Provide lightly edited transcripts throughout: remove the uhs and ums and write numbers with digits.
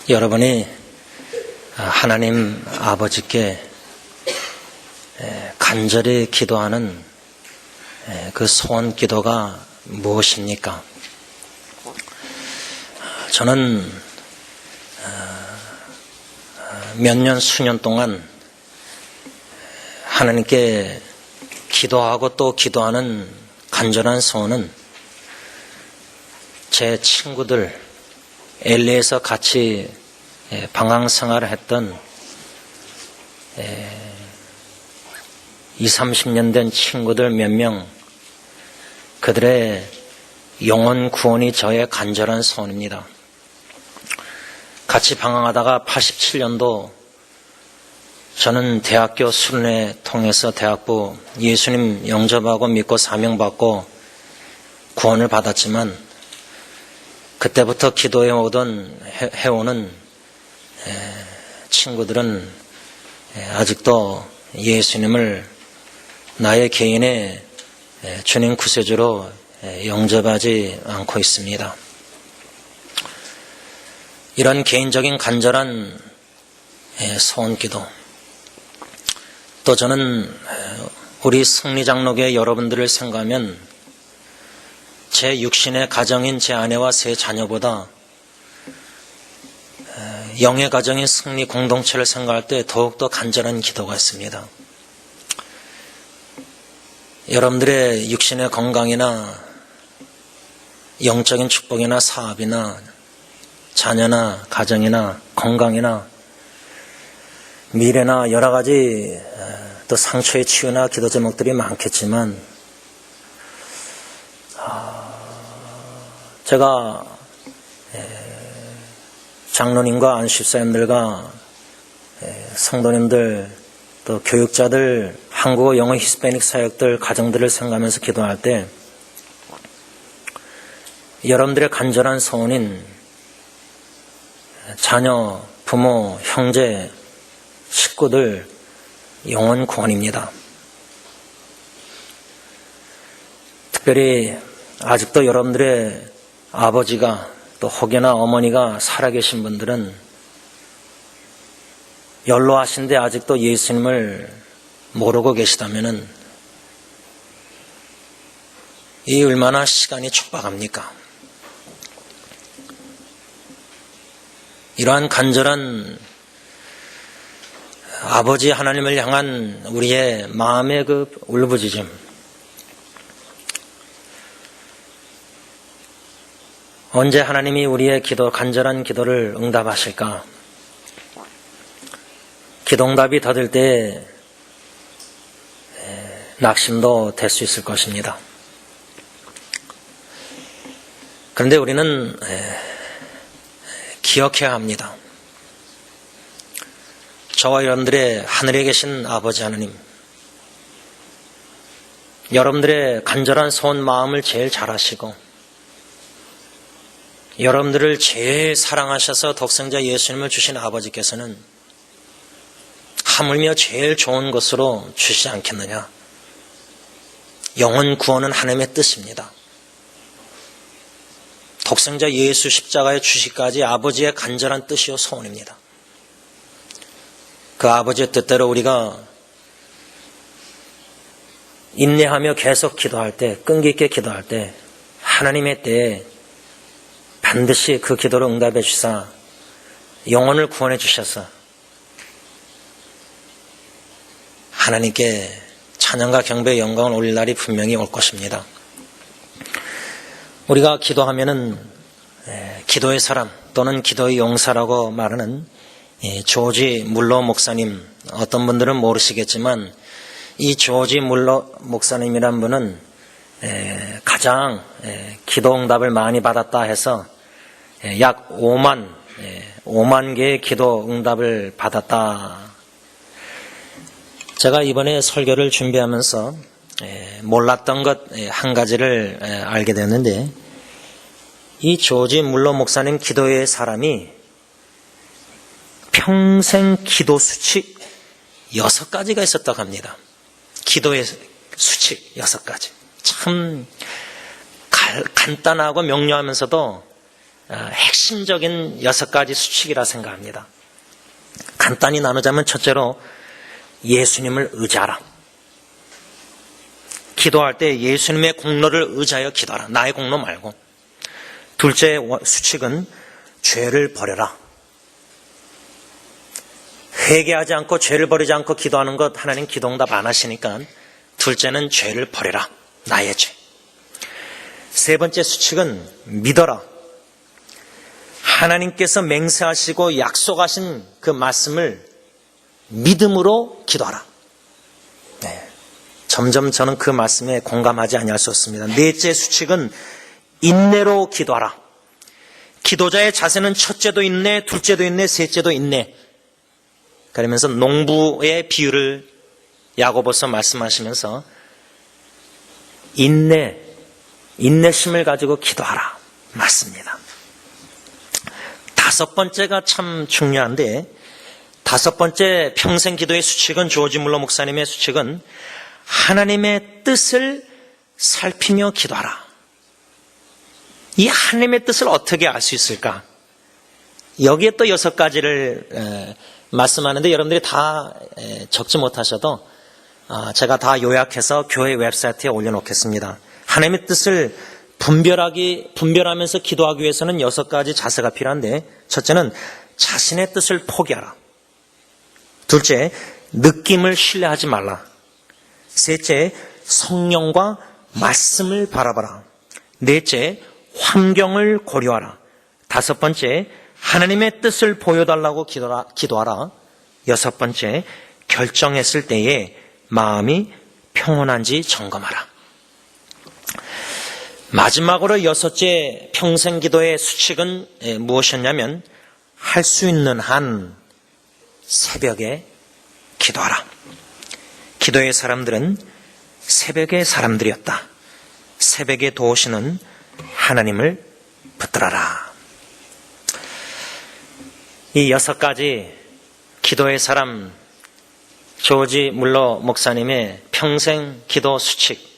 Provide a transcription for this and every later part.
여러분이 하나님 아버지께 간절히 기도하는 그 소원 기도가 무엇입니까? 저는 몇 년, 수년 동안 하나님께 기도하고 또 기도하는 간절한 소원은 제 친구들, LA에서 같이 방황 생활을 했던 20, 30년 된 친구들 몇 명, 그들의 영혼 구원이 저의 간절한 소원입니다. 같이 방황하다가 87년도 저는 대학교 수련회 통해서 대학부 예수님 영접하고 믿고 사명받고 구원을 받았지만 그때부터 해오는 친구들은 아직도 예수님을 나의 개인의 주님 구세주로 영접하지 않고 있습니다. 이런 개인적인 간절한 소원기도, 또 저는 우리 승리장로교회 여러분들을 생각하면 제 육신의 가정인 제 아내와 세 자녀보다 영의 가정인 승리 공동체를 생각할 때 더욱더 간절한 기도가 있습니다. 여러분들의 육신의 건강이나 영적인 축복이나 사업이나 자녀나 가정이나 건강이나 미래나 여러 가지 또 상처의 치유나 기도 제목들이 많겠지만 제가 장로님과 안식사님들과 성도님들 또 교육자들 한국어 영어 히스패닉 사역들 가정들을 생각하면서 기도할 때 여러분들의 간절한 소원인 자녀, 부모, 형제, 식구들 영혼 구원입니다. 특별히 아직도 여러분들의 아버지가 또 혹여나 어머니가 살아계신 분들은 연로하신데 아직도 예수님을 모르고 계시다면은 이 얼마나 시간이 촉박합니까? 이러한 간절한 아버지 하나님을 향한 우리의 마음의 그 울부짖음, 언제 하나님이 우리의 간절한 기도를 응답하실까? 기도응답이 더딜 때 낙심도 될 수 있을 것입니다. 그런데 우리는 기억해야 합니다. 저와 여러분들의 하늘에 계신 아버지 하나님, 여러분들의 간절한 소원 마음을 제일 잘 아시고 여러분들을 제일 사랑하셔서 독생자 예수님을 주신 아버지께서는 하물며 제일 좋은 것으로 주시지 않겠느냐. 영혼 구원은 하나님의 뜻입니다. 독생자 예수 십자가의 주시까지 아버지의 간절한 뜻이요 소원입니다. 그 아버지의 뜻대로 우리가 인내하며 계속 기도할 때, 끈기 있게 기도할 때 하나님의 때에 반드시 그 기도를 응답해 주사 영혼을 구원해 주셔서 하나님께 찬양과 경배의 영광을 올릴 날이 분명히 올 것입니다. 우리가 기도하면은 기도의 사람 또는 기도의 용사라고 말하는 조지 물러 목사님, 어떤 분들은 모르시겠지만 이 조지 물러 목사님이란 분은 가장 기도응답을 많이 받았다 해서 약 5만 개의 기도응답을 받았다. 제가 이번에 설교를 준비하면서 몰랐던 것 한 가지를 알게 되었는데, 이 조지 물러 목사님 기도의 사람이 평생 기도 수칙 6가지가 있었다고 합니다. 기도의 수칙 6가지. 참 간단하고 명료하면서도 핵심적인 6가지 수칙이라 생각합니다. 간단히 나누자면 첫째로 예수님을 의지하라. 기도할 때 예수님의 공로를 의지하여 기도하라. 나의 공로 말고. 둘째 수칙은 죄를 버려라. 회개하지 않고 죄를 버리지 않고 기도하는 것 하나님 기도응답 안 하시니까 둘째는 죄를 버려라. 나의 죄. 세 번째 수칙은 믿어라. 하나님께서 맹세하시고 약속하신 그 말씀을 믿음으로 기도하라. 네. 점점 저는 그 말씀에 공감하지 아니할 수 없습니다. 넷째 수칙은 인내로 기도하라. 기도자의 자세는 첫째도 인내, 둘째도 인내, 셋째도 인내. 그러면서 농부의 비유를 야고보서 말씀하시면서 인내심을 가지고 기도하라. 맞습니다. 다섯 번째가 참 중요한데, 다섯 번째 평생 기도의 수칙은, 조지 물러 목사님의 수칙은 하나님의 뜻을 살피며 기도하라. 이 하나님의 뜻을 어떻게 알 수 있을까? 여기에 또 6가지를 말씀하는데 여러분들이 다 적지 못하셔도 제가 다 요약해서 교회 웹사이트에 올려놓겠습니다. 하나님의 뜻을 분별하면서 기도하기 위해서는 6가지 자세가 필요한데, 첫째는 자신의 뜻을 포기하라. 둘째, 느낌을 신뢰하지 말라. 셋째, 성령과 말씀을 바라봐라. 넷째, 환경을 고려하라. 다섯 번째, 하나님의 뜻을 보여달라고 기도하라. 여섯 번째, 결정했을 때에 마음이 평온한지 점검하라. 마지막으로 6째 평생 기도의 수칙은 무엇이었냐면, 할 수 있는 한 새벽에 기도하라. 기도의 사람들은 새벽의 사람들이었다. 새벽에 도우시는 하나님을 붙들어라. 이 6가지 기도의 사람 조지 물러 목사님의 평생 기도 수칙,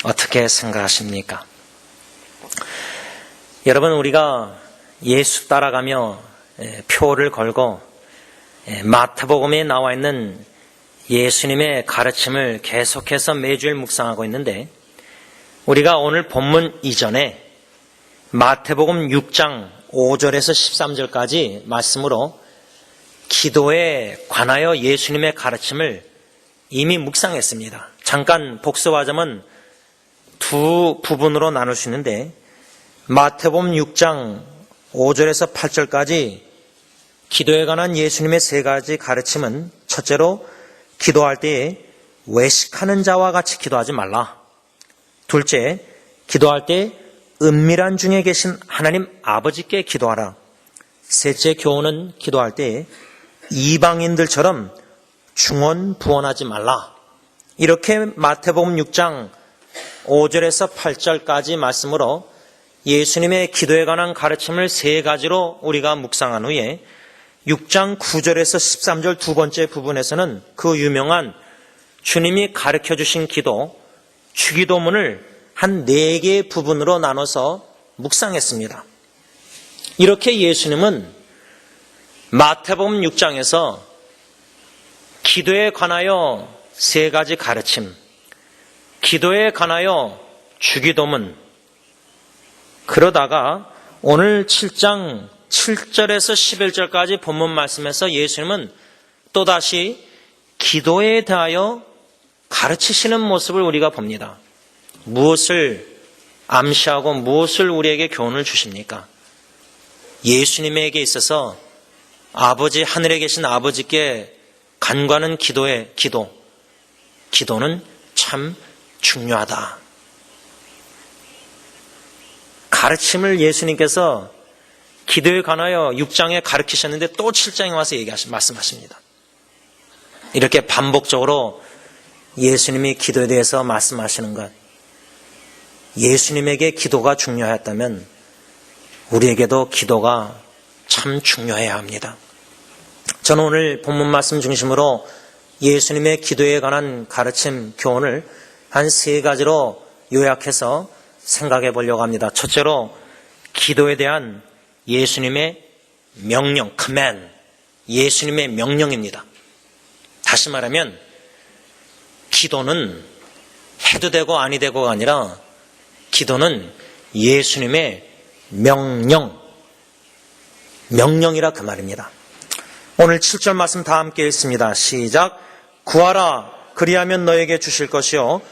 어떻게 생각하십니까? 여러분, 우리가 예수 따라가며 표를 걸고 마태복음에 나와 있는 예수님의 가르침을 계속해서 매주일 묵상하고 있는데, 우리가 오늘 본문 이전에 마태복음 6장 5절에서 13절까지 말씀으로 기도에 관하여 예수님의 가르침을 이미 묵상했습니다. 잠깐 복습하자면 두 부분으로 나눌 수 있는데, 마태복음 6장 5절에서 8절까지 기도에 관한 예수님의 3가지 가르침은, 첫째로 기도할 때에 외식하는 자와 같이 기도하지 말라. 둘째, 기도할 때 은밀한 중에 계신 하나님 아버지께 기도하라. 셋째 교훈은 기도할 때 이방인들처럼 중언부언하지 말라. 이렇게 마태복음 6장 5절에서 8절까지 말씀으로 예수님의 기도에 관한 가르침을 3가지로 우리가 묵상한 후에 6장 9절에서 13절 두 번째 부분에서는 그 유명한 주님이 가르쳐 주신 기도, 주기도문을 한 4개의 부분으로 나눠서 묵상했습니다. 이렇게 예수님은 마태복음 6장에서 기도에 관하여 3가지 가르침, 기도에 관하여 주기도문, 그러다가 오늘 7장 7절에서 11절까지 본문 말씀에서 예수님은 또다시 기도에 대하여 가르치시는 모습을 우리가 봅니다. 무엇을 암시하고 무엇을 우리에게 교훈을 주십니까? 예수님에게 있어서 아버지, 하늘에 계신 아버지께 간구하는 기도는 참 중요하다. 가르침을 예수님께서 기도에 관하여 6장에 가르치셨는데 또 7장에 와서 말씀하십니다. 이렇게 반복적으로 예수님이 기도에 대해서 말씀하시는 것, 예수님에게 기도가 중요했다면 우리에게도 기도가 참 중요해야 합니다. 저는 오늘 본문 말씀 중심으로 예수님의 기도에 관한 가르침, 교훈을 한 3가지로 요약해서 생각해 보려고 합니다. 첫째로 기도에 대한 예수님의 명령, command, 예수님의 명령입니다. 다시 말하면 기도는 해도 되고 아니 되고가 아니라 기도는 예수님의 명령이라 그 말입니다. 오늘 7절 말씀 다 함께 읽습니다. 시작. 구하라 그리하면 너에게 주실 것이요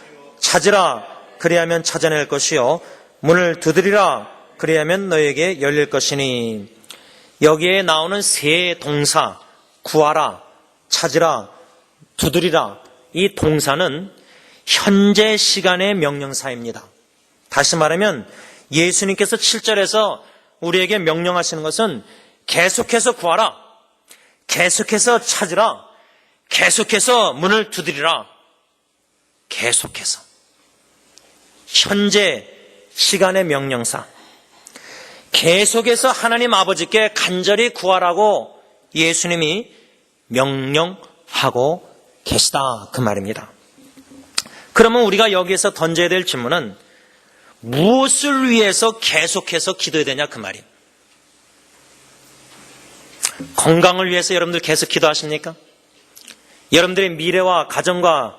찾으라 그리하면 찾아낼 것이요 문을 두드리라 그리하면 너에게 열릴 것이니. 여기에 나오는 세 동사 구하라, 찾으라, 두드리라, 이 동사는 현재 시간의 명령사입니다. 다시 말하면 예수님께서 7절에서 우리에게 명령하시는 것은 계속해서 구하라, 계속해서 찾으라, 계속해서 문을 두드리라. 계속해서 현재 시간의 명령사, 계속해서 하나님 아버지께 간절히 구하라고 예수님이 명령하고 계시다 그 말입니다. 그러면 우리가 여기에서 던져야 될 질문은 무엇을 위해서 계속해서 기도해야 되냐 그 말이에요. 건강을 위해서 여러분들 계속 기도하십니까? 여러분들의 미래와 가정과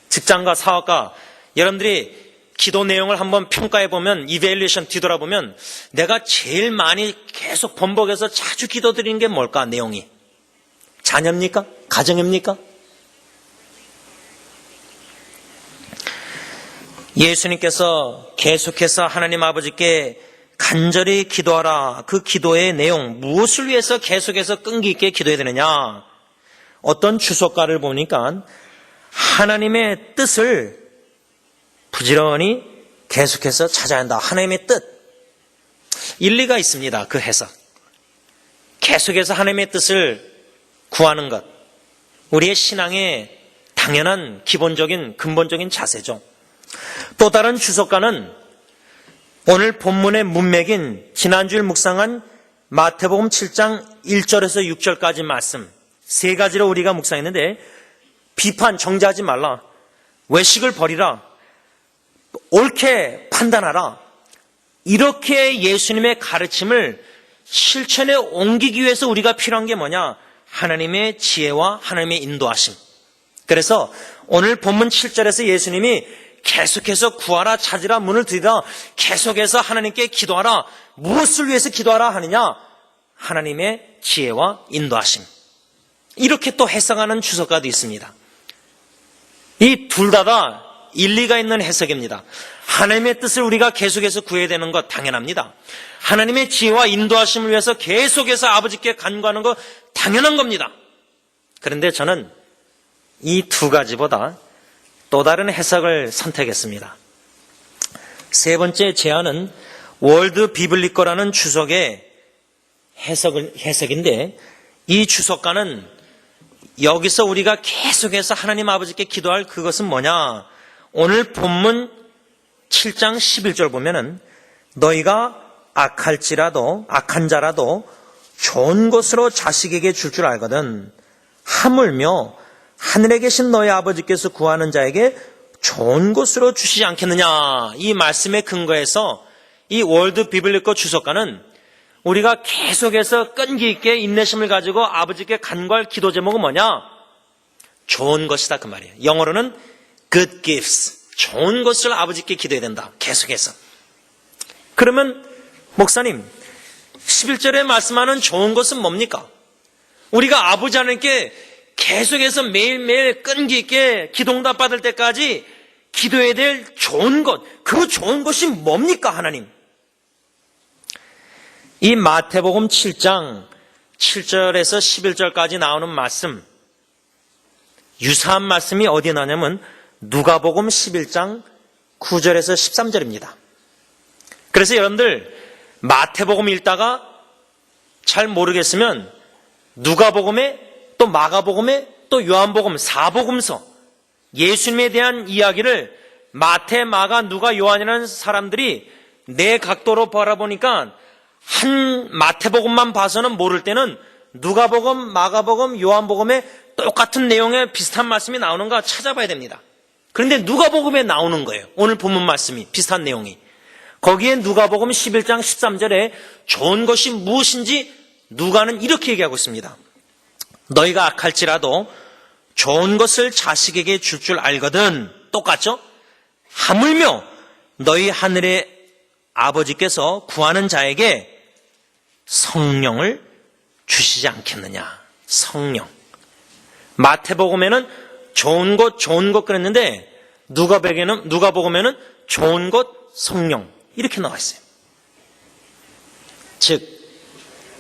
직장과 사업과 여러분들이 기도 내용을 한번 평가해 보면, 이밸리에이션 뒤돌아보면 내가 제일 많이 계속 번복해서 자주 기도드리는 게 뭘까? 내용이 자녀입니까? 가정입니까? 예수님께서 계속해서 하나님 아버지께 간절히 기도하라. 그 기도의 내용, 무엇을 위해서 계속해서 끈기 있게 기도해야 되느냐? 어떤 주석가를 보니까 하나님의 뜻을 부지런히 계속해서 찾아야 한다. 하나님의 뜻. 일리가 있습니다. 그 해석. 계속해서 하나님의 뜻을 구하는 것. 우리의 신앙의 당연한 기본적인 근본적인 자세죠. 또 다른 주석가는 오늘 본문의 문맥인 지난주일 묵상한 마태복음 7장 1절에서 6절까지 말씀 세 가지로 우리가 묵상했는데, 비판, 정죄하지 말라, 외식을 버리라, 옳게 판단하라, 이렇게 예수님의 가르침을 실천에 옮기기 위해서 우리가 필요한 게 뭐냐? 하나님의 지혜와 하나님의 인도하심. 그래서 오늘 본문 7절에서 예수님이 계속해서 구하라, 찾으라, 문을 두드리라, 계속해서 하나님께 기도하라. 무엇을 위해서 기도하라 하느냐? 하나님의 지혜와 인도하심. 이렇게 또 해석하는 주석가도 있습니다. 이 둘 다 일리가 있는 해석입니다. 하나님의 뜻을 우리가 계속해서 구해야 되는 것 당연합니다. 하나님의 지혜와 인도하심을 위해서 계속해서 아버지께 간구하는 것 당연한 겁니다. 그런데 저는 이 두 가지보다 또 다른 해석을 선택했습니다. 세 번째 제안은 월드 비블리커라는 주석의 해석인데, 이 주석가는 여기서 우리가 계속해서 하나님 아버지께 기도할 그것은 뭐냐? 오늘 본문 7장 11절 보면은 너희가 악한 자라도 좋은 것으로 자식에게 줄 줄 알거든. 하물며 하늘에 계신 너희 아버지께서 구하는 자에게 좋은 것으로 주시지 않겠느냐. 이 말씀에 근거해서 이 월드 비블리커 주석가는 우리가 계속해서 끈기 있게 인내심을 가지고 아버지께 간구할 기도 제목은 뭐냐? 좋은 것이다 그 말이에요. 영어로는 good gifts. 좋은 것을 아버지께 기도해야 된다. 계속해서. 그러면 목사님, 11절에 말씀하는 좋은 것은 뭡니까? 우리가 아버지 하나님께 계속해서 매일매일 끈기 있게 기도응답 받을 때까지 기도해야 될 좋은 것, 그 좋은 것이 뭡니까 하나님? 이 마태복음 7장 7절에서 11절까지 나오는 말씀, 유사한 말씀이 어디에 나냐면 누가복음 11장 9절에서 13절입니다. 그래서 여러분들 마태복음 읽다가 잘 모르겠으면 누가복음에 또 마가복음에 또 요한복음 4복음서 예수님에 대한 이야기를 마태, 마가, 누가, 요한이라는 사람들이 내 각도로 바라보니까 한 마태복음만 봐서는 모를 때는 누가복음, 마가복음, 요한복음에 똑같은 내용의 비슷한 말씀이 나오는가 찾아봐야 됩니다. 그런데 누가복음에 나오는 거예요. 오늘 본문 말씀이 비슷한 내용이. 거기에 누가복음 11장 13절에 좋은 것이 무엇인지 누가는 이렇게 얘기하고 있습니다. 너희가 악할지라도 좋은 것을 자식에게 줄 줄 알거든. 똑같죠? 하물며 너희 하늘의 아버지께서 구하는 자에게 성령을 주시지 않겠느냐. 성령. 마태복음에는 좋은 것 그랬는데 누가복음에는 좋은 것 성령 이렇게 나와 있어요. 즉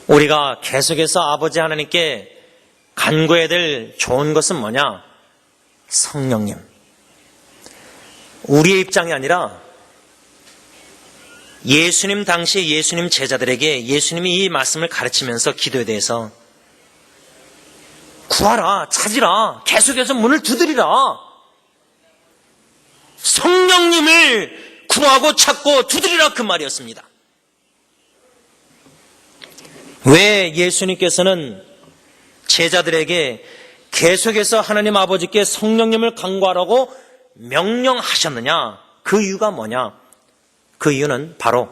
우리가 계속해서 아버지 하나님께 간구해야 될 좋은 것은 뭐냐? 성령님. 우리의 입장이 아니라 예수님 당시 예수님 제자들에게 예수님이 이 말씀을 가르치면서 기도에 대해서 구하라, 찾으라, 계속해서 문을 두드리라. 성령님을 구하고 찾고 두드리라 그 말이었습니다. 왜 예수님께서는 제자들에게 계속해서 하나님 아버지께 성령님을 간구하라고 명령하셨느냐? 그 이유가 뭐냐? 그 이유는 바로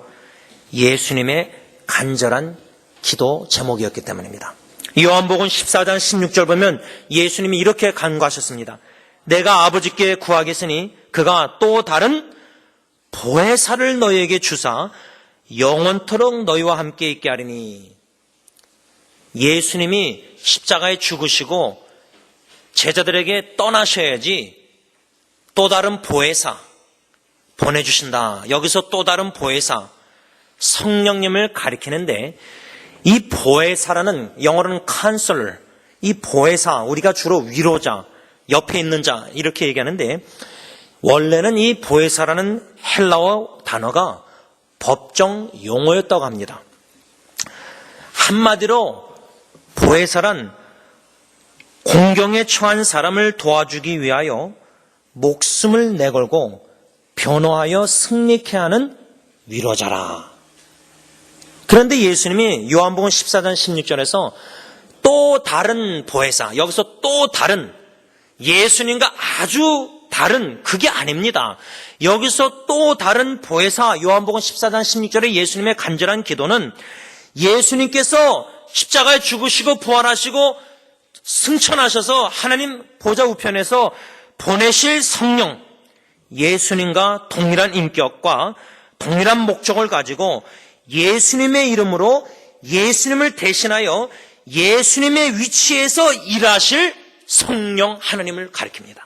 예수님의 간절한 기도 제목이었기 때문입니다. 요한복음 14장 16절 보면 예수님이 이렇게 간구하셨습니다. 내가 아버지께 구하겠으니 그가 또 다른 보혜사를 너희에게 주사 영원토록 너희와 함께 있게 하리니. 예수님이 십자가에 죽으시고 제자들에게 떠나셔야지 또 다른 보혜사 보내주신다. 여기서 또 다른 보혜사, 성령님을 가리키는데 이 보혜사라는 영어로는 counselor, 이 보혜사, 우리가 주로 위로자, 옆에 있는 자 이렇게 얘기하는데 원래는 이 보혜사라는 헬라어 단어가 법정 용어였다고 합니다. 한마디로 보혜사란 공경에 처한 사람을 도와주기 위하여 목숨을 내걸고 변호하여 승리케 하는 위로자라. 그런데 예수님이 요한복음 14장 16절에서 또 다른 보혜사, 여기서 또 다른, 예수님과 아주 다른, 그게 아닙니다. 여기서 또 다른 보혜사, 요한복음 14장 16절에 예수님의 간절한 기도는 예수님께서 십자가에 죽으시고 부활하시고 승천하셔서 하나님 보좌 우편에서 보내실 성령, 예수님과 동일한 인격과 동일한 목적을 가지고 예수님의 이름으로 예수님을 대신하여 예수님의 위치에서 일하실 성령 하나님을 가리킵니다.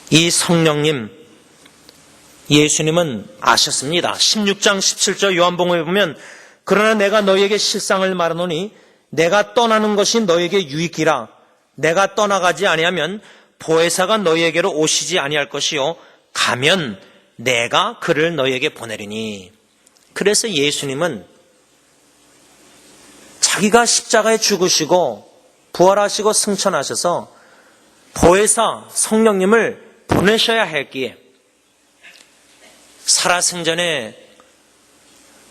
이 성령님, 예수님은 아셨습니다. 16장 17절 요한복음에 보면 그러나 내가 너희에게 실상을 말하노니 내가 떠나는 것이 너희에게 유익이라. 내가 떠나가지 아니하면 보혜사가 너희에게로 오시지 아니할 것이요 가면 내가 그를 너희에게 보내리니. 그래서 예수님은 자기가 십자가에 죽으시고 부활하시고 승천하셔서 보혜사 성령님을 보내셔야 했기에 살아생전에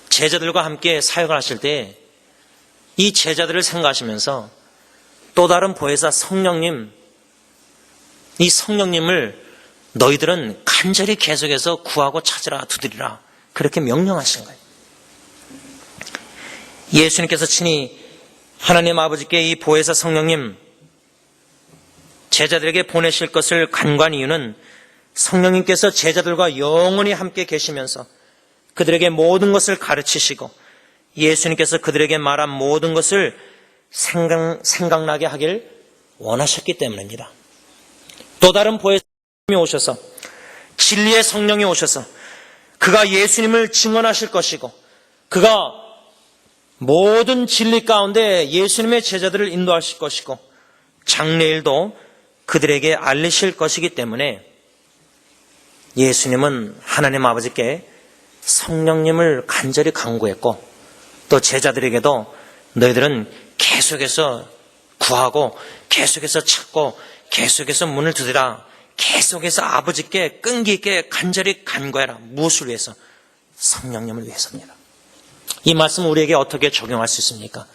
제자들과 함께 사역을 하실 때 이 제자들을 생각하시면서 또 다른 보혜사 성령님, 이 성령님을 너희들은 간절히 계속해서 구하고 찾으라, 두드리라, 그렇게 명령하신 거예요. 예수님께서 친히 하나님 아버지께 이 보혜사 성령님 제자들에게 보내실 것을 간구한 이유는 성령님께서 제자들과 영원히 함께 계시면서 그들에게 모든 것을 가르치시고 예수님께서 그들에게 말한 모든 것을 생각나게 하길 원하셨기 때문입니다. 또 다른 보혜사님이 오셔서 진리의 성령이 오셔서 그가 예수님을 증언하실 것이고 그가 모든 진리 가운데 예수님의 제자들을 인도하실 것이고 장래일도 그들에게 알리실 것이기 때문에 예수님은 하나님 아버지께 성령님을 간절히 간구했고 또 제자들에게도 너희들은 계속해서 구하고 계속해서 찾고 계속해서 문을 두드라, 계속해서 아버지께 끈기 있게 간절히 간구해라. 무엇을 위해서? 성령님을 위해서입니다. 이 말씀 우리에게 어떻게 적용할 수 있습니까?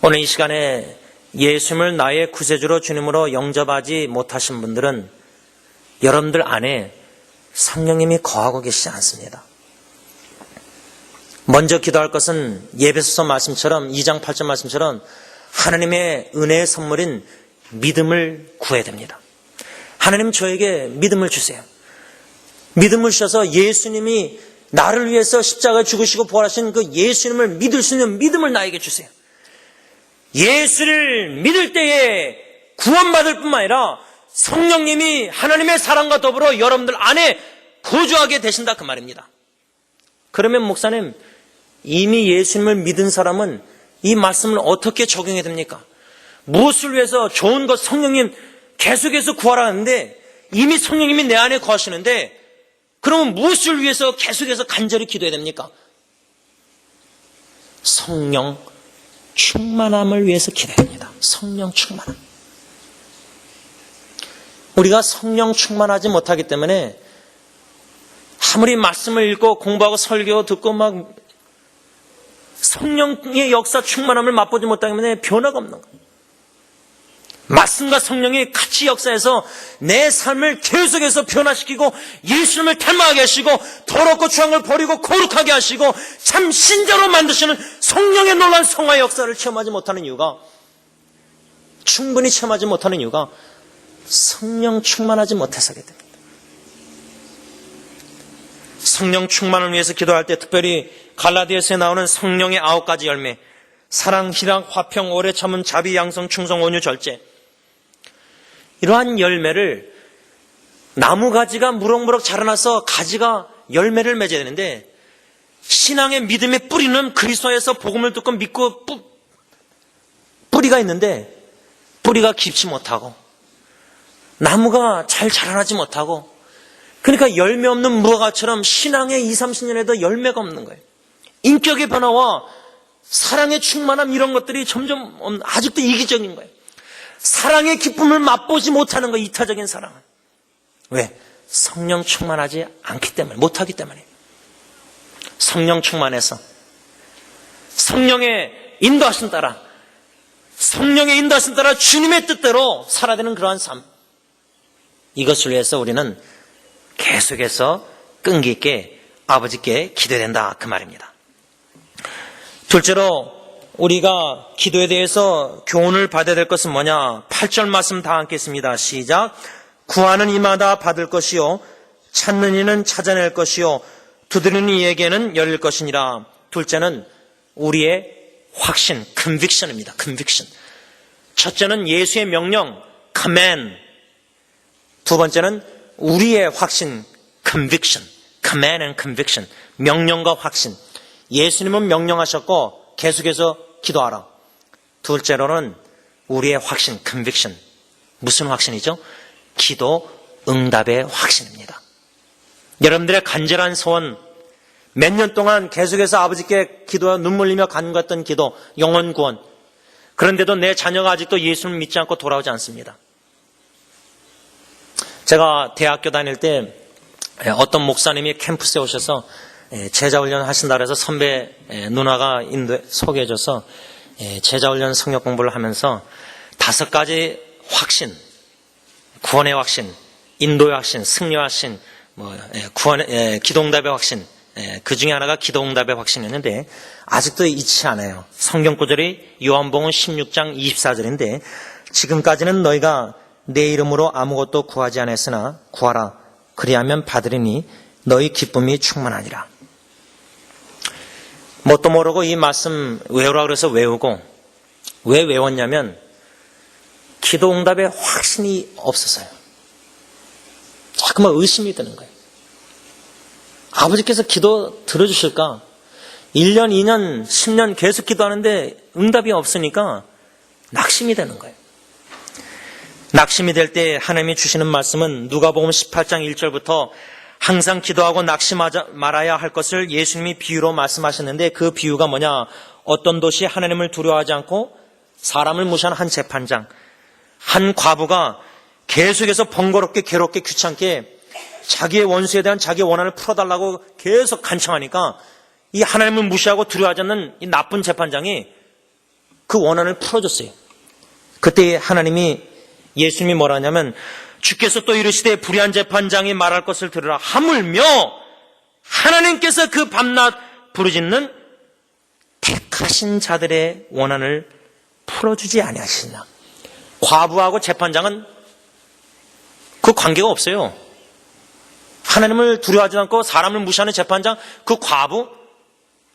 오늘 이 시간에 예수님을 나의 구세주로 주님으로 영접하지 못하신 분들은 여러분들 안에 성령님이 거하고 계시지 않습니다. 먼저 기도할 것은 예배소서 말씀처럼 2장 8절 말씀처럼 하나님의 은혜의 선물인 믿음을 구해야 됩니다. 하나님 저에게 믿음을 주세요. 믿음을 주셔서 예수님이 나를 위해서 십자가에 죽으시고 부활하신 그 예수님을 믿을 수 있는 믿음을 나에게 주세요. 예수를 믿을 때에 구원받을 뿐만 아니라 성령님이 하나님의 사랑과 더불어 여러분들 안에 거주하게 되신다 그 말입니다. 그러면 목사님, 이미 예수님을 믿은 사람은 이 말씀을 어떻게 적용해야 됩니까? 무엇을 위해서 좋은 것 성령님 계속해서 구하라는데 이미 성령님이 내 안에 거하시는데 그러면 무엇을 위해서 계속해서 간절히 기도해야 됩니까? 성령 충만함을 위해서 기도해야 됩니다. 성령 충만함. 우리가 성령 충만하지 못하기 때문에 아무리 말씀을 읽고 공부하고 설교 듣고 막 성령의 역사 충만함을 맛보지 못하기 때문에 변화가 없는 거예요. 말씀과 성령이 같이 역사해서 내 삶을 계속해서 변화시키고 예수님을 닮아가게 하시고 더럽고 추한 걸 버리고 거룩하게 하시고 참 신자로 만드시는 성령의 놀라운 성화의 역사를 체험하지 못하는 이유가, 충분히 체험하지 못하는 이유가 성령 충만하지 못해서게 됩니다. 성령 충만을 위해서 기도할 때 특별히 갈라디아서에 나오는 성령의 9가지 열매, 사랑, 희락, 화평, 오래 참음, 자비, 양성, 충성, 온유, 절제, 이러한 열매를 나무가지가 무럭무럭 자라나서 가지가 열매를 맺어야 되는데 신앙의 믿음의 뿌리는 그리스도에서 복음을 듣고 믿고 뿌리가 있는데 뿌리가 깊지 못하고 나무가 잘 자라나지 못하고 그러니까 열매 없는 무화과처럼 신앙의 20, 30년에도 열매가 없는 거예요. 인격의 변화와 사랑의 충만함 이런 것들이 점점 아직도 이기적인 거예요. 사랑의 기쁨을 맛보지 못하는 거예요. 이타적인 사랑은. 왜? 성령 충만하지 않기 때문에, 못하기 때문에. 성령 충만해서 성령의 인도하신 따라, 성령의 인도하신 따라 주님의 뜻대로 살아야 되는 그러한 삶, 이것을 위해서 우리는 계속해서 끈기 있게 아버지께 기도해야 된다 그 말입니다. 둘째로 우리가 기도에 대해서 교훈을 받아야 될 것은 뭐냐? 8절 말씀 다 함께했습니다. 시작. 구하는 이마다 받을 것이요 찾는 이는 찾아낼 것이요 두드리는 이에게는 열릴 것이니라. 둘째는 우리의 확신, conviction입니다. conviction. 첫째는 예수의 명령, command. 두 번째는 우리의 확신, conviction. command and conviction. 명령과 확신. 예수님은 명령하셨고 계속해서 기도하라. 둘째로는 우리의 확신, conviction. 무슨 확신이죠? 기도 응답의 확신입니다. 여러분들의 간절한 소원, 몇 년 동안 계속해서 아버지께 기도와 눈물 흘리며 간구했던 기도, 영혼 구원. 그런데도 내 자녀가 아직도 예수를 믿지 않고 돌아오지 않습니다. 제가 대학교 다닐 때 어떤 목사님이 캠퍼스에 오셔서 제자훈련 하신다 그래서 선배 누나가 소개해줘서 제자훈련 성역 공부를 하면서 5가지 확신, 구원의 확신, 인도의 확신, 승리의 확신, 기도응답의 확신, 그 중에 하나가 기도응답의 확신이었는데 아직도 잊지 않아요. 성경 구절이 요한복음 16장 24절인데 지금까지는 너희가 내 이름으로 아무것도 구하지 않았으나 구하라. 그리하면 받으리니 너희 기쁨이 충만하니라. 뭣도 모르고 이 말씀 외우라 그래서 외우고, 왜 외웠냐면 기도 응답에 확신이 없었어요. 자꾸만 의심이 드는 거예요. 아버지께서 기도 들어주실까? 1년, 2년, 10년 계속 기도하는데 응답이 없으니까 낙심이 되는 거예요. 낙심이 될 때 하나님이 주시는 말씀은 누가복음 18장 1절부터 항상 기도하고 낙심하지 말아야 할 것을 예수님이 비유로 말씀하셨는데 그 비유가 뭐냐? 어떤 도시 하나님을 두려워하지 않고 사람을 무시하는 한 재판장, 한 과부가 계속해서 번거롭게 괴롭게 귀찮게 자기의 원수에 대한 자기의 원한을 풀어달라고 계속 간청하니까 이 하나님을 무시하고 두려워하지 않는 이 나쁜 재판장이 그 원한을 풀어줬어요. 그때 하나님이, 예수님이 뭐라 하냐면 주께서 또 이르시되 불의한 재판장이 말할 것을 들으라. 하물며 하나님께서 그 밤낮 부르짖는 택하신 자들의 원한을 풀어주지 아니하시나. 과부하고 재판장은 그 관계가 없어요. 하나님을 두려워하지 않고 사람을 무시하는 재판장, 그 과부,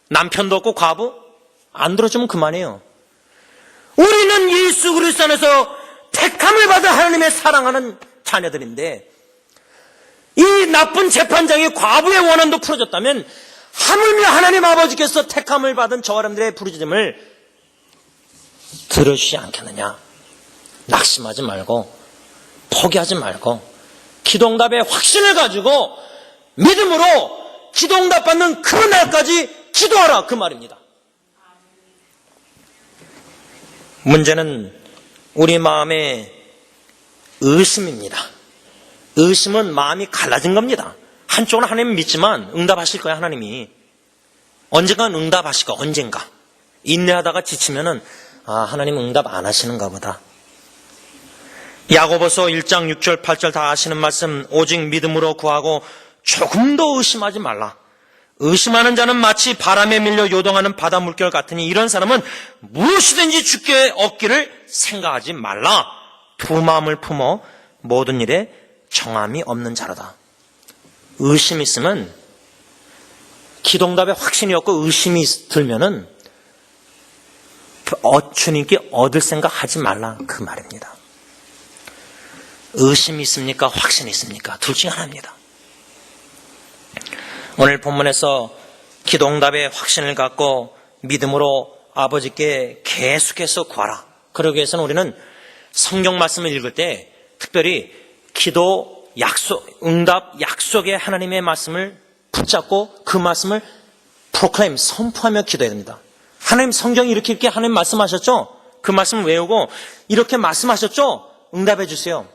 남편도 없고 과부 안 들어주면 그만해요. 우리는 예수 그리스도 안에서 택함을 받아 하나님의 사랑하는 자녀들인데, 이 나쁜 재판장이 과부의 원한도 풀어줬다면 하물며 하나님 아버지께서 택함을 받은 저 사람들의 부르짖음을 들어주지 않겠느냐. 낙심하지 말고 포기하지 말고 기도응답의 확신을 가지고 믿음으로 기도응답 받는 그 날까지 기도하라, 그 말입니다. 문제는 우리 마음의 의심입니다. 의심은 마음이 갈라진 겁니다. 한쪽은 하나님 믿지만 응답하실 거야, 하나님이. 언젠간 응답하실 거야, 언젠가. 인내하다가 지치면은 하나님 응답 안 하시는가 보다. 야고보서 1장 6절 8절 다 아시는 말씀, 오직 믿음으로 구하고 조금도 의심하지 말라. 의심하는 자는 마치 바람에 밀려 요동하는 바다 물결 같으니 이런 사람은 무엇이든지 주께 얻기를 생각하지 말라. 두 마음을 품어 모든 일에 정함이 없는 자로다. 의심이 있으면, 기도응답에 확신이 없고 의심이 들면은 주님께 얻을 생각 하지 말라, 그 말입니다. 의심이 있습니까? 확신이 있습니까? 둘 중에 하나입니다. 오늘 본문에서 기도응답의 확신을 갖고 믿음으로 아버지께 계속해서 구하라. 그러기 위해서는 우리는 성경 말씀을 읽을 때 특별히 기도 약속, 응답 약속의 하나님의 말씀을 붙잡고 그 말씀을 프로클레임, 선포하며 기도해야 됩니다. 하나님 성경이 이렇게 하나님 말씀하셨죠? 그 말씀을 외우고 이렇게 말씀하셨죠? 응답해 주세요.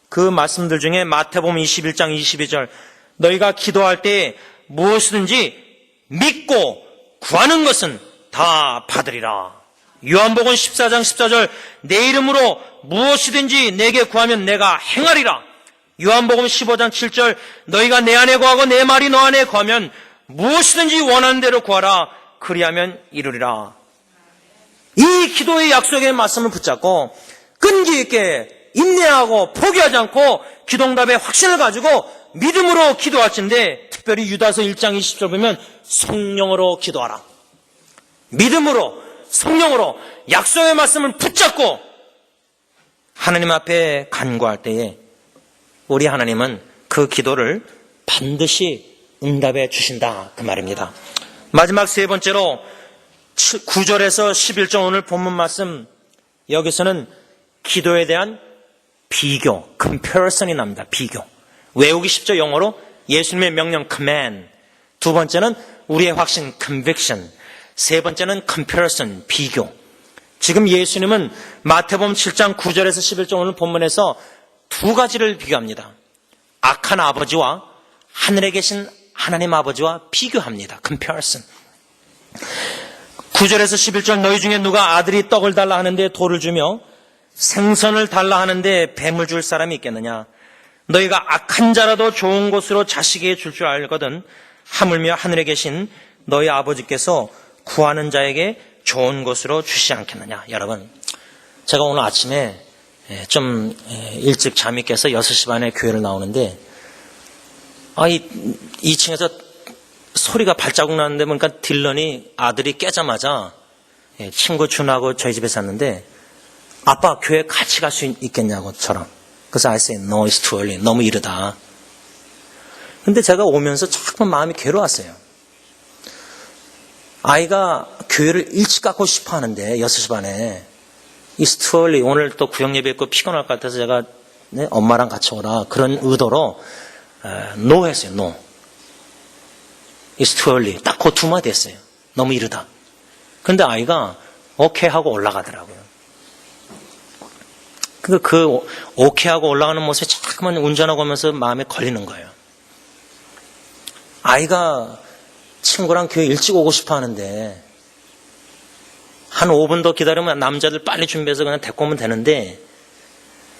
그 말씀들 중에 마태복음 21장 22절, 너희가 기도할 때 무엇이든지 믿고 구하는 것은 다 받으리라. 요한복음 14장 14절, 내 이름으로 무엇이든지 내게 구하면 내가 행하리라. 요한복음 15장 7절, 너희가 내 안에 구하고 내 말이 너 안에 구하면 무엇이든지 원하는 대로 구하라. 그리하면 이루리라. 이 기도의 약속의 말씀을 붙잡고 끈기 있게 인내하고 포기하지 않고 기도응답의 확신을 가지고 믿음으로 기도하신데, 특별히 유다서 1장 20절 보면 성령으로 기도하라. 믿음으로, 성령으로 약속의 말씀을 붙잡고 하나님 앞에 간구할 때에 우리 하나님은 그 기도를 반드시 응답해 주신다, 그 말입니다. 마지막 세 번째로 9절에서 11절 오늘 본문 말씀, 여기서는 기도에 대한 비교, comparison이 납니다. 비교. 외우기 쉽죠, 영어로. 예수님의 명령, command. 두 번째는 우리의 확신, conviction. 세 번째는 comparison, 비교. 지금 예수님은 마태복음 7장 9절에서 11절 오늘 본문에서 두 가지를 비교합니다. 악한 아버지와 하늘에 계신 하나님 아버지와 비교합니다. comparison. 9절에서 11절, 너희 중에 누가 아들이 떡을 달라 하는데 돌을 주며 생선을 달라 하는데 뱀을 줄 사람이 있겠느냐. 너희가 악한 자라도 좋은 곳으로 자식에게 줄 줄 알거든 하물며 하늘에 계신 너희 아버지께서 구하는 자에게 좋은 곳으로 주시지 않겠느냐. 여러분, 제가 오늘 아침에 좀 일찍 잠이 깨서 6시 반에 교회를 나오는데 2층에서 소리가 발자국 나는데 보니까 딜런이 아들이 깨자마자 친구 준하고 저희 집에 샀는데, 아빠 교회 같이 갈 수 있겠냐고 저랑. 그래서 I said, no, it's too early. 너무 이르다. 근데 제가 오면서 조금 마음이 괴로웠어요. 아이가 교회를 일찍 가고 싶어 하는데 6시 반에 It's too early. 오늘 또 구역 예배 있고 피곤할 것 같아서 제가 엄마랑 같이 오라 그런 의도로 no 했어요. no. It's too early. 딱 그 두 마디 했어요. 너무 이르다. 근데 아이가 오케이 하고 올라가더라고요. 그 오케이 하고 올라가는 모습에 자꾸만 운전하고 오면서 마음에 걸리는 거예요. 아이가 친구랑 교회 일찍 오고 싶어 하는데 한 5분 더 기다리면 남자들 빨리 준비해서 그냥 데리고 오면 되는데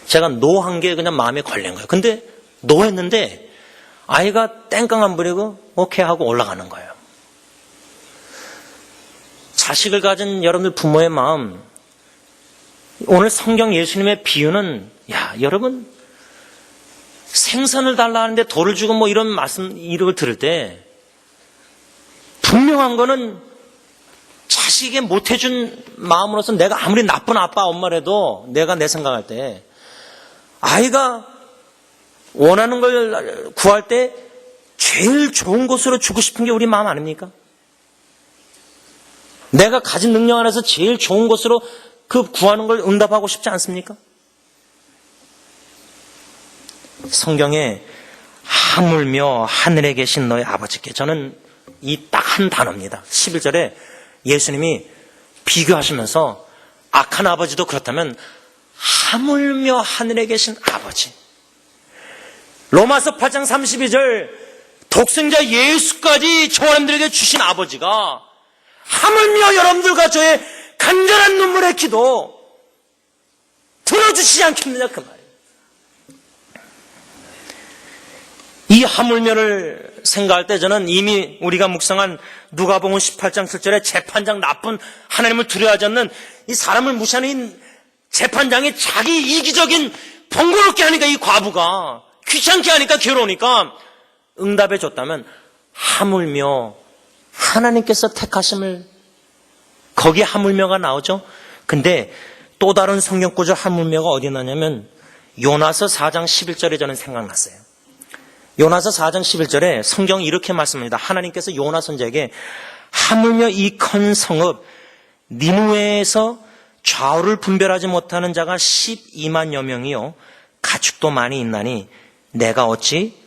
제가 노한 게 그냥 마음에 걸린 거예요. 근데 노했는데 아이가 땡깡 안 부리고 오케이 하고 올라가는 거예요. 자식을 가진 여러분들 부모의 마음, 오늘 성경 예수님의 비유는, 여러분, 생선을 달라 하는데 돌을 주고 뭐 이런 말씀, 이걸 들을 때, 분명한 거는 자식에게 못해준 마음으로서 내가 아무리 나쁜 아빠, 엄마라도 내가 내 생각할 때, 아이가 원하는 걸 구할 때 제일 좋은 곳으로 주고 싶은 게 우리 마음 아닙니까? 내가 가진 능력 안에서 제일 좋은 곳으로 그 구하는 걸 응답하고 싶지 않습니까? 성경에 하물며 하늘에 계신 너의 아버지께, 저는 이 딱 한 단어입니다. 11절에 예수님이 비교하시면서 악한 아버지도 그렇다면 하물며 하늘에 계신 아버지. 로마서 8장 32절 독생자 예수까지 저 사람들에게 주신 아버지가 하물며 여러분들과 저의 간절한 눈물의 기도 들어주시지 않겠느냐 그 말이에요. 이 하물며를 생각할 때 저는 이미 우리가 묵상한 누가복음 18장 7절에 재판장 나쁜 하나님을 두려워하지 않는 이 사람을 무시하는 이 재판장이 자기 이기적인 번거롭게 하니까 이 과부가 귀찮게 하니까 괴로우니까 응답해 줬다면 하물며 하나님께서 택하심을, 거기에 하물며가 나오죠. 근데 또 다른 성경 구절 하물며가 어디 나냐면 요나서 4장 11절에 저는 생각났어요. 요나서 4장 11절에 성경이 이렇게 말씀합니다. 하나님께서 요나 선지자에게 하물며 이 큰 성읍 니느웨에서 좌우를 분별하지 못하는 자가 12만여 명이요 가축도 많이 있나니 내가 어찌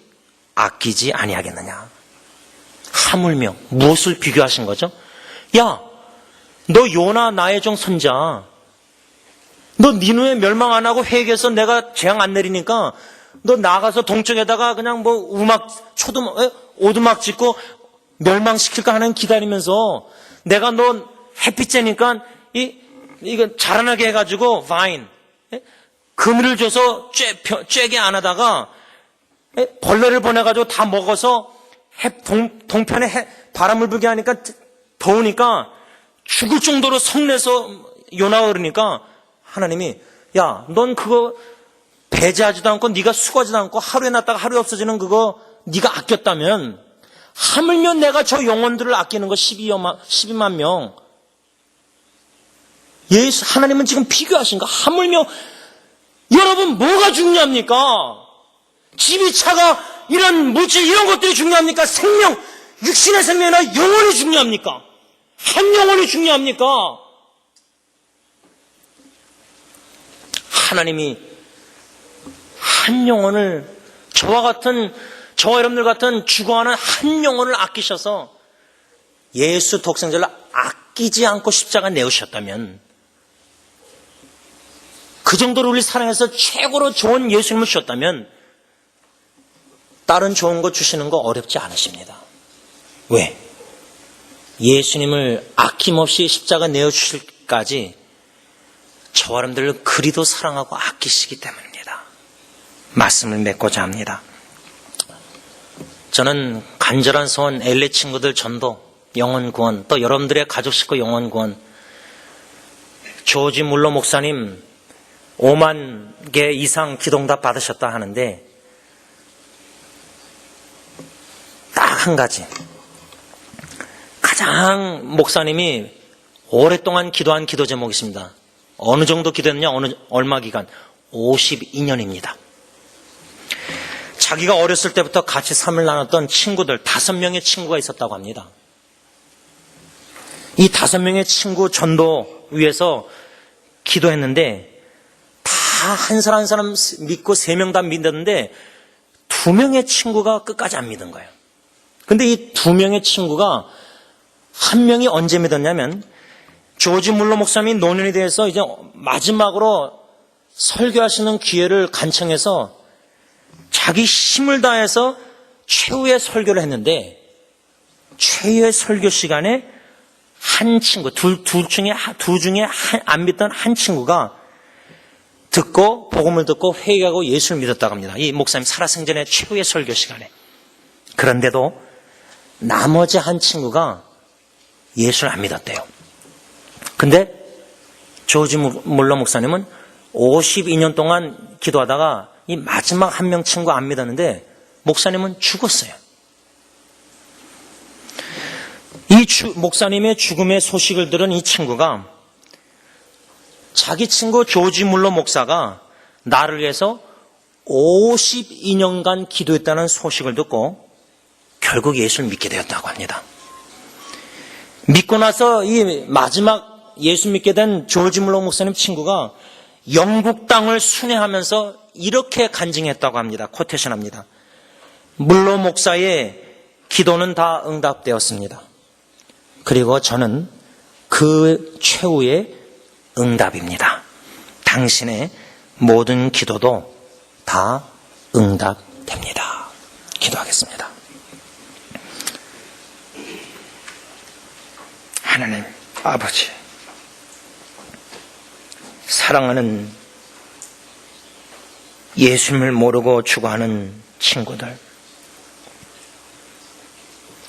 아끼지 아니하겠느냐. 하물며 무엇을 비교하신 거죠? 야, 너 요나 나의 종 선자, 너 니느웨 멸망 안 하고 회개해서 내가 재앙 안 내리니까 너 나가서 동쪽에다가 그냥 뭐 오두막 짓고 멸망시킬까 하는 기다리면서 내가 너 햇빛 쬐니까 이거 자라나게 해가지고 바인 그물을 줘서 쬐게 안 하다가 벌레를 보내가지고 다 먹어서 동편에 바람을 불게 하니까 더우니까 죽을 정도로 성내서 요나가 그러니까 하나님이 야, 넌 그거 배제하지도 않고 네가 수고하지도 않고 하루에 났다가 하루에 없어지는 그거 네가 아꼈다면 하물며 내가 저 영혼들을 아끼는 거 12만 명. 예수 하나님은 지금 비교하신 거. 하물며 여러분 뭐가 중요합니까? 집이 차가 이런 물질 이런 것들이 중요합니까? 생명, 육신의 생명이나 영혼이 중요합니까? 한 영혼이 중요합니까? 하나님이 한 영혼을 저와 여러분들 같은 죽어가는 한 영혼을 아끼셔서 예수 독생자를 아끼지 않고 십자가 내으셨다면, 그 정도로 우리 사랑해서 최고로 좋은 예수님을 주셨다면 다른 좋은 거 주시는 거 어렵지 않으십니다. 왜? 예수님을 아낌없이 십자가 내어주실까지 저와 여러분들을 그리도 사랑하고 아끼시기 때문입니다. 말씀을 맺고자 합니다. 저는 간절한 소원, LA 친구들 전도, 영혼 구원, 또 여러분들의 가족 식구 영혼 구원, 조지 물로 목사님 5만 개 이상 기도응답 받으셨다 하는데 딱 한 가지, 가장 목사님이 오랫동안 기도한 기도 제목이 있습니다. 어느 정도 기도했느냐, 얼마 기간? 52년입니다. 자기가 어렸을 때부터 같이 삶을 나눴던 친구들 5명의 친구가 있었다고 합니다. 이 5명의 친구 전도 위해서 기도했는데 다 한 사람 한 사람 믿고 3명 다 믿었는데 2명의 친구가 끝까지 안 믿은 거예요. 근데 이 2명의 친구가 한 명이 언제 믿었냐면 조지 물로 목사님이 노년에 대해서 이제 마지막으로 설교하시는 기회를 간청해서 자기 힘을 다해서 최후의 설교를 했는데 최후의 설교 시간에 한 친구, 둘 중에 안 믿던 한 친구가 듣고 복음을 듣고 회개하고 예수를 믿었다고 합니다. 이 목사님 살아생전의 최후의 설교 시간에. 그런데도 나머지 한 친구가 예수를 안 믿었대요. 근데 조지 물러 목사님은 52년 동안 기도하다가 이 마지막 한 명 친구 안 믿었는데 목사님은 죽었어요. 이 목사님의 죽음의 소식을 들은 이 친구가 자기 친구 조지 물러 목사가 나를 위해서 52년간 기도했다는 소식을 듣고 결국 예수를 믿게 되었다고 합니다. 믿고 나서 이 마지막 예수 믿게 된 조지 물러 목사님 친구가 영국 땅을 순회하면서 이렇게 간증했다고 합니다. 코테이션합니다. 물러 목사의 기도는 다 응답되었습니다. 그리고 저는 그 최후의 응답입니다. 당신의 모든 기도도 다 응답됩니다. 기도하겠습니다. 하나님 아버지, 사랑하는 예수님을 모르고 죽어가는 친구들,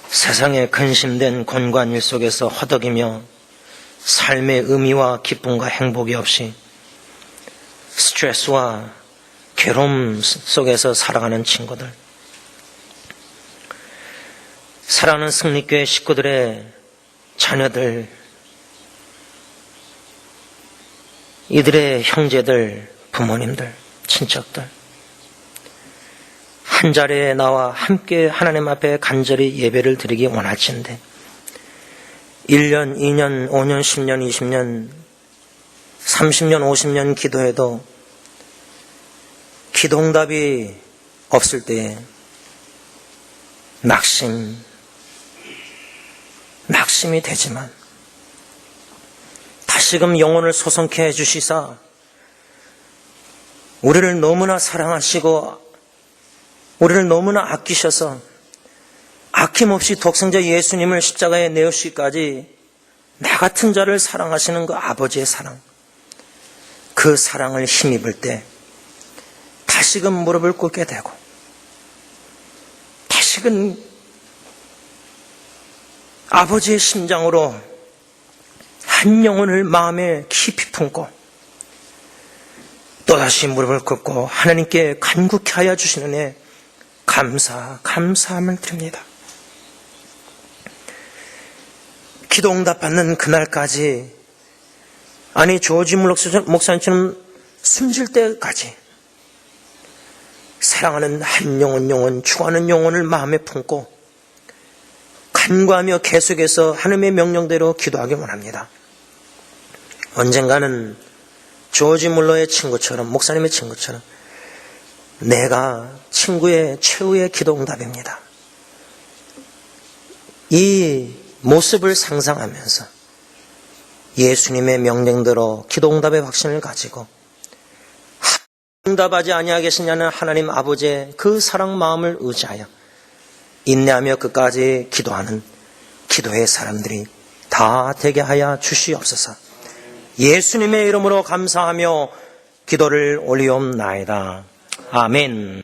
세상에 근심된 곤고한 일 속에서 허덕이며 삶의 의미와 기쁨과 행복이 없이 스트레스와 괴로움 속에서 살아가는 친구들, 사랑하는 승리교회 식구들의 자녀들, 이들의 형제들, 부모님들, 친척들, 한 자리에 나와 함께 하나님 앞에 간절히 예배를 드리기 원할진데 1년, 2년, 5년, 10년, 20년, 30년, 50년 기도해도 기도응답이 없을 때에 낙심이 되지만 다시금 영혼을 소성케 해주시사 우리를 너무나 사랑하시고 우리를 너무나 아끼셔서 아낌없이 독생자 예수님을 십자가에 내어주시기까지 나 같은 자를 사랑하시는 그 아버지의 사랑, 그 사랑을 힘입을 때 다시금 무릎을 꿇게 되고 다시금 아버지의 심장으로 한 영혼을 마음에 깊이 품고 또다시 무릎을 꿇고 하나님께 간구케 하여 주시는 애 감사함을 드립니다. 기도 응답받는 그날까지, 아니 조지 물러 목사님처럼 숨질 때까지 사랑하는 한 영혼, 추구하는 영혼을 마음에 품고 간구하며 계속해서 하나님의 명령대로 기도하기 원합니다. 언젠가는 조지 물러의 친구처럼, 목사님의 친구처럼 내가 친구의 최후의 기도 응답입니다. 이 모습을 상상하면서 예수님의 명령대로 기도 응답의 확신을 가지고 응답하지 아니하겠느냐는 하나님 아버지의 그 사랑 마음을 의지하여 인내하며 끝까지 기도하는 기도의 사람들이 다 되게 하여 주시옵소서. 예수님의 이름으로 감사하며 기도를 올리옵나이다. 아멘.